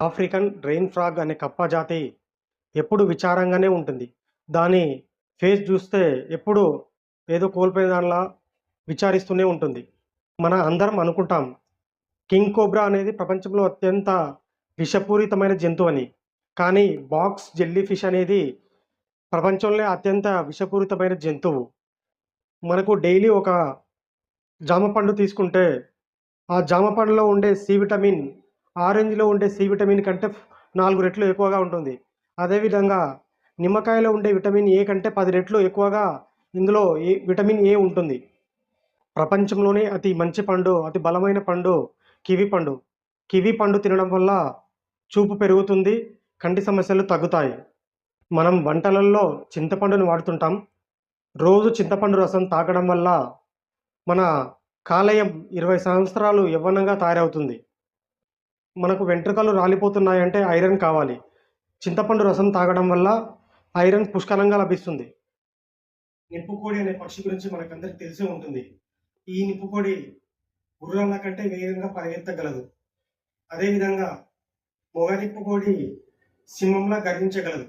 African rain frog అనే కప్ప జాతి ఎప్పుడు విచారంగానే ఉంటుంది. దాని ఫేస్ జూస్తే ఎప్పుడు ఏదో కోల్పోయిన దానిలా విచారిస్తూనే ఉంటుంది. మన అందరం అనుకుంటాం కింగ్ కోబ్రా అనేది ప్రపంచంలో అత్యంత విషపూరితమైన జంతువని. కానీ బాక్స్ జెల్లీ ఫిష్ అనేది ప్రపంచంలో అత్యంత విషపూరితమైన జంతువు. మనకు డైలీ ఒక జామ పండు తీసుకుంటే, ఆ జామ పండులో ఉండే సి విటమిన్ ఆరెంజ్‌లో ఉండే సి విటమిన్ కంటే 4 రెట్లు ఎక్కువగా ఉంటుంది. అదేవిధంగా నిమ్మకాయలో ఉండే విటమిన్ ఏ కంటే 10 రెట్లు ఎక్కువగా ఇందులో విటమిన్ ఏ ఉంటుంది. ప్రపంచంలోనే అతి మంచి పండు, అతి బలమైన పండు కివి పండు. కివి పండు తినడం వల్ల చూపు పెరుగుతుంది, కంటి సమస్యలు తగ్గుతాయి. మనం వంటలల్లో చింతపండుని వాడుతుంటాం. రోజు చింతపండు రసం తాగడం వల్ల మన కాలేయం 20 సంవత్సరాలు యవ్వనంగా తయారవుతుంది. మనకు వెంట్రుకలు రాలిపోతున్నాయంటే ఐరన్ కావాలి. చింతపండు రసం తాగడం వల్ల ఐరన్ పుష్కలంగా లభిస్తుంది. నిప్పుకోడి అనే పక్షి గురించి మనకందరికి తెలిసే ఉంటుంది. ఈ నిప్పుకోడి గుర్రాల కంటే వేగంగా పరిగెత్తగలదు. అదేవిధంగా మొగ నిప్పుకోడి సింహంలా గర్జించగలదు.